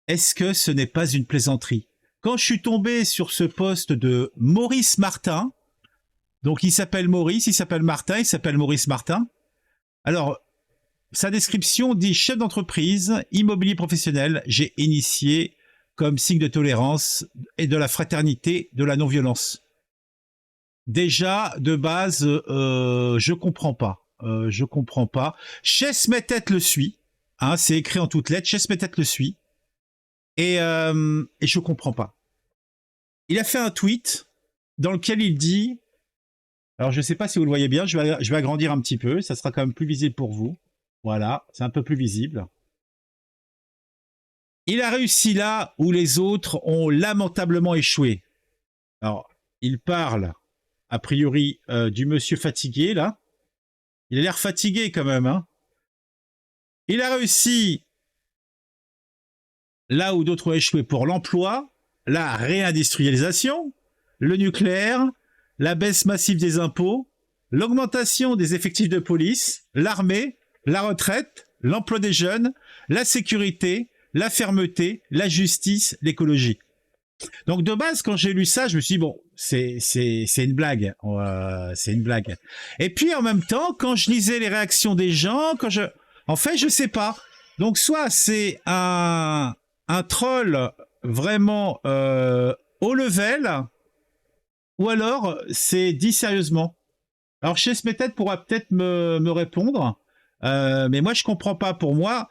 Est-ce que ce n'est pas une plaisanterie? Quand je suis tombé sur ce poste de Maurice Martin, donc il s'appelle Maurice, il s'appelle Martin, il s'appelle Maurice Martin. Alors, sa description dit chef d'entreprise, immobilier professionnel, j'ai initié comme signe de tolérance et de la fraternité, de la non-violence. Déjà, de base, je comprends pas. Je comprends pas. Chess Metet le suit. Hein, c'est écrit en toutes lettres. Chess Metet le suit. Et je comprends pas. Il a fait un tweet dans lequel il dit, alors je sais pas si vous le voyez bien, je vais agrandir un petit peu, ça sera quand même plus visible pour vous. Voilà, c'est un peu plus visible. Il a réussi là où les autres ont lamentablement échoué. Alors, il parle, a priori, du monsieur fatigué, là. Il a l'air fatigué quand même, hein. Il a réussi là où d'autres ont échoué pour l'emploi, la réindustrialisation, le nucléaire, la baisse massive des impôts, l'augmentation des effectifs de police, l'armée, la retraite, l'emploi des jeunes, la sécurité, la fermeté, la justice, l'écologie. Donc de base, quand j'ai lu ça, je me suis dit, bon, c'est une blague. C'est une blague. Et puis en même temps, quand je lisais les réactions des gens, en fait, je sais pas. Donc soit c'est un troll vraiment haut level, ou alors c'est dit sérieusement. Alors chez Smetet pourra peut-être me répondre, mais moi je comprends pas. Pour moi,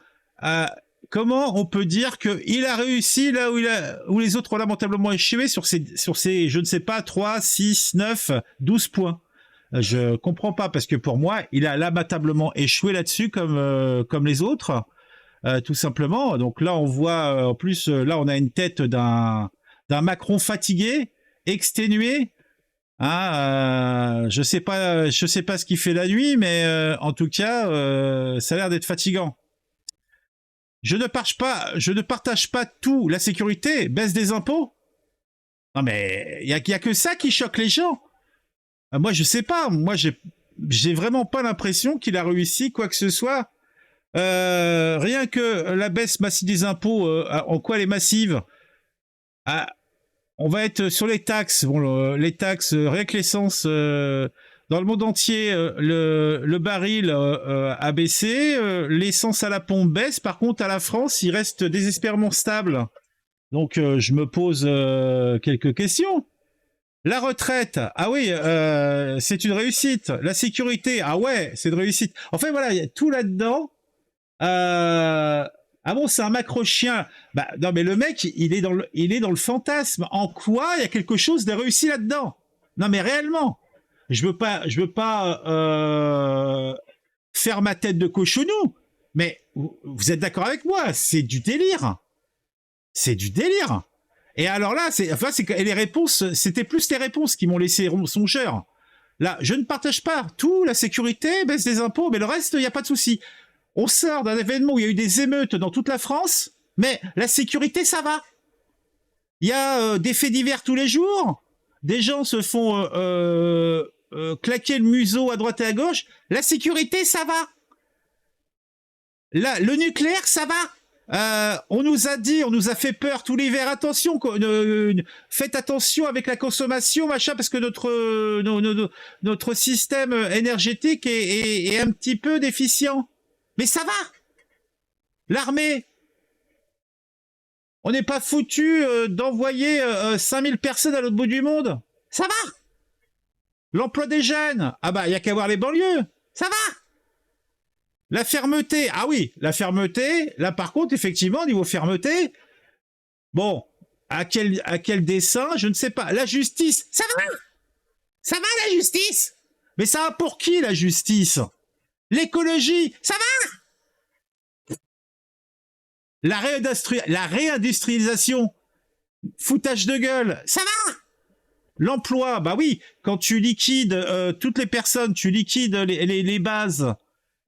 comment on peut dire qu'il a réussi là où les autres ont lamentablement échoué sur ces, je ne sais pas, 3, 6, 9, 12 points. Je comprends pas, parce que pour moi, il a lamentablement échoué là-dessus comme les autres, tout simplement. Donc là, on voit, en plus, là, on a une tête d'un Macron fatigué, exténué. Hein, je sais pas ce qu'il fait la nuit, mais en tout cas, ça a l'air d'être fatigant. Je ne partage pas tout. La sécurité, baisse des impôts. Non mais il y a que ça qui choque les gens. Moi je sais pas. Moi j'ai vraiment pas l'impression qu'il a réussi quoi que ce soit. Rien que la baisse massive des impôts, en quoi elle est massive? Ah, on va être sur les taxes. Bon, les taxes, rien que l'essence. Dans le monde entier, le baril a baissé, l'essence à la pompe baisse. Par contre, à la France, il reste désespérément stable. Donc, je me pose quelques questions. La retraite, ah oui, c'est une réussite. La sécurité, ah ouais, c'est une réussite. En fait, voilà, il y a tout là-dedans. Ah bon, c'est un macro-chien. Bah non, mais le mec, il est dans le fantasme. En quoi il y a quelque chose de réussi là-dedans? Non, mais réellement, je veux pas faire ma tête de cochonou. Mais vous êtes d'accord avec moi? C'est du délire. C'est du délire. Et alors là, et les réponses, c'était plus les réponses qui m'ont laissé songeur. Là, je ne partage pas tout, la sécurité, baisse des impôts, mais le reste, il n'y a pas de souci. On sort d'un événement où il y a eu des émeutes dans toute la France, mais la sécurité, ça va. Il y a des faits divers tous les jours. Des gens se font claquer le museau à droite et à gauche. La sécurité, ça va. Là, le nucléaire, ça va. On nous a dit, on nous a fait peur tout l'hiver. Attention, faites attention avec la consommation, machin, parce que notre système énergétique est un petit peu déficient. Mais ça va. L'armée, on n'est pas foutu d'envoyer 5000 personnes à l'autre bout du monde. Ça va. L'emploi des jeunes, ah bah, il n'y a qu'à voir les banlieues. Ça va. La fermeté, ah oui, la fermeté, là par contre, effectivement, niveau fermeté, bon, à quel dessein, je ne sais pas. La justice, ça va. Ça va la justice. Mais ça va pour qui la justice? L'écologie, ça va. La réindustrialisation, foutage de gueule, ça va. L'emploi, bah oui, quand tu liquides toutes les personnes, tu liquides les bases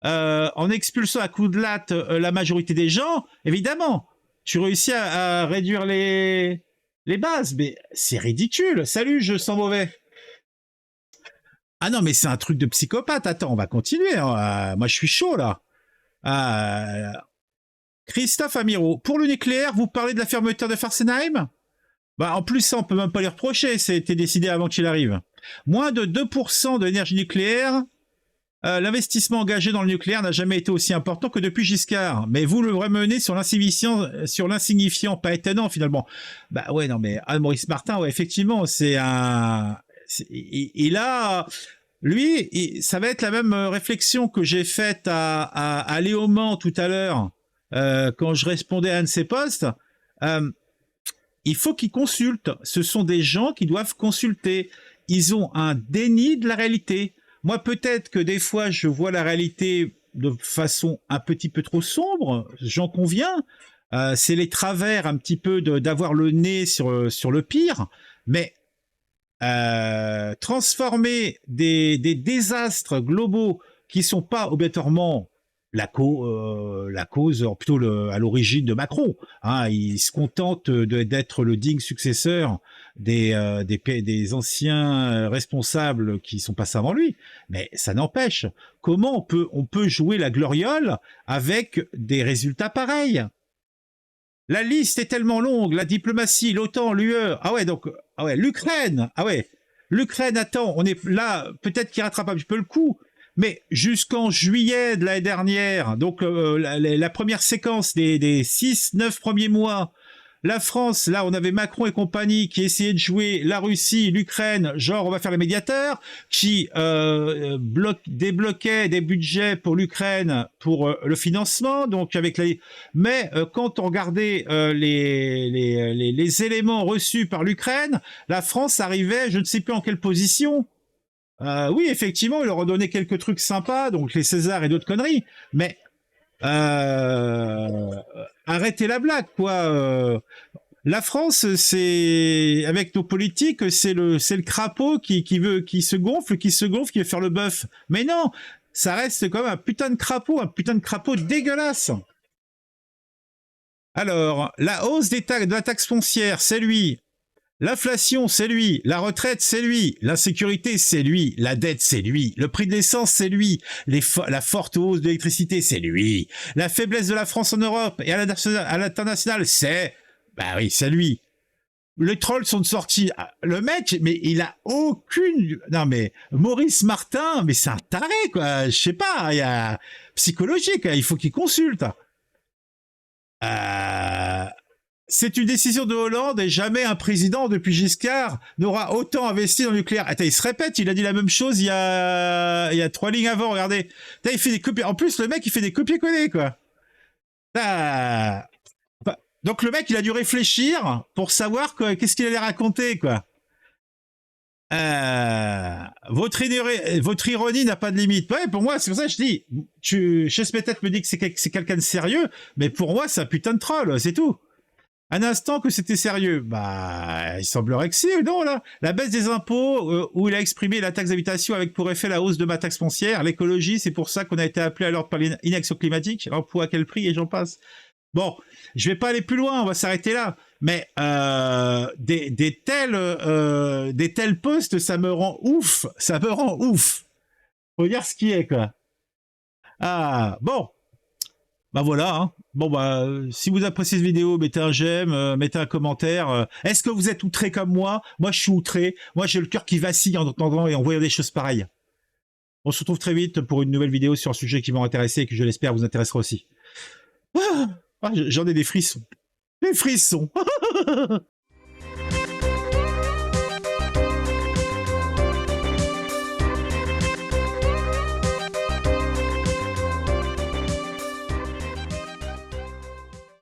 en expulsant à coups de latte la majorité des gens, évidemment, tu réussis à réduire les bases, mais c'est ridicule. Salut, je sens mauvais. Ah non, mais c'est un truc de psychopathe. Attends, on va continuer. Hein. Moi, je suis chaud là. Christophe Amiro, pour le nucléaire, vous parlez de la fermeture de Fessenheim? Bah, en plus, ça, on peut même pas lui reprocher, ça a été décidé avant qu'il arrive. Moins de 2% de l'énergie nucléaire, l'investissement engagé dans le nucléaire n'a jamais été aussi important que depuis Giscard. Mais vous le ramenez sur l'insignifiant, pas étonnant finalement. Bah ouais, non mais Anne-Maurice Martin, ouais, effectivement, c'est un... Il a... Lui, ça va être la même réflexion que j'ai faite à Léaumont tout à l'heure, quand je répondais à un de ses postes. Il faut qu'ils consultent. Ce sont des gens qui doivent consulter. Ils ont un déni de la réalité. Moi, peut-être que des fois, je vois la réalité de façon un petit peu trop sombre, j'en conviens. C'est les travers un petit peu d'avoir le nez sur le pire. Mais transformer des désastres globaux qui ne sont pas obligatoirement la cause, plutôt à l'origine de Macron. Hein, il se contente d'être le digne successeur des anciens responsables qui sont passés avant lui. Mais ça n'empêche, comment on peut jouer la gloriole avec des résultats pareils? La liste est tellement longue, la diplomatie, l'OTAN, l'UE, l'Ukraine, l'Ukraine, attends, on est là, peut-être qu'il rattrape un petit peu le coup, mais jusqu'en juillet de l'année dernière, donc la première séquence des 6-9 premiers mois, la France, là on avait Macron et compagnie qui essayaient de jouer la Russie, l'Ukraine, genre on va faire les médiateurs, qui débloquaient des budgets pour l'Ukraine pour le financement, donc mais quand on regardait les éléments reçus par l'Ukraine, la France arrivait, je ne sais plus en quelle position. Oui, effectivement, il leur a donné quelques trucs sympas, donc les Césars et d'autres conneries, mais arrêtez la blague, quoi. La France, c'est avec nos politiques, c'est le crapaud qui se gonfle, qui veut faire le bœuf. Mais non, ça reste comme un putain de crapaud dégueulasse. Alors, la hausse de la taxe foncière, c'est lui. L'inflation, c'est lui. La retraite, c'est lui. L'insécurité, c'est lui. La dette, c'est lui. Le prix de l'essence, c'est lui. La forte hausse de l'électricité, c'est lui. La faiblesse de la France en Europe et à l'international, c'est... Bah oui, c'est lui. Les trolls sont sortis. Le mec, mais il a aucune... Non mais, Maurice Martin, mais c'est un taré, quoi. Je sais pas, il y a... Psychologique, il faut qu'il consulte. C'est une décision de Hollande et jamais un président depuis Giscard n'aura autant investi dans le nucléaire. Attends, il se répète, il a dit la même chose il y a 3 lignes avant, regardez. Attends, il fait des copies. En plus, le mec, il fait des copier-coller, quoi. Donc le mec, il a dû réfléchir pour savoir qu'est-ce qu'il allait raconter, quoi. Votre ironie n'a pas de limite. Ouais, pour moi, c'est pour ça que je dis, peut-être me dit que c'est quelqu'un de sérieux, mais pour moi, c'est un putain de troll, c'est tout. Un instant que c'était sérieux, bah, il semblerait que si, non, là. La baisse des impôts, où il a exprimé la taxe d'habitation avec pour effet la hausse de ma taxe foncière, l'écologie, c'est pour ça qu'on a été appelé à l'ordre par l'inaction climatique, l'emploi à quel prix, et j'en passe. Bon, je vais pas aller plus loin, on va s'arrêter là. Mais des tels posts, ça me rend ouf. Faut dire ce qui est, quoi. Ah, bon. Bah voilà, hein. Bon bah, si vous appréciez cette vidéo, mettez un j'aime, mettez un commentaire. Est-ce que vous êtes outré comme moi? Moi, je suis outré. Moi, j'ai le cœur qui vacille en entendant et en voyant des choses pareilles. On se retrouve très vite pour une nouvelle vidéo sur un sujet qui m'a intéressé et que je l'espère vous intéressera aussi. J'en ai des frissons. Des frissons.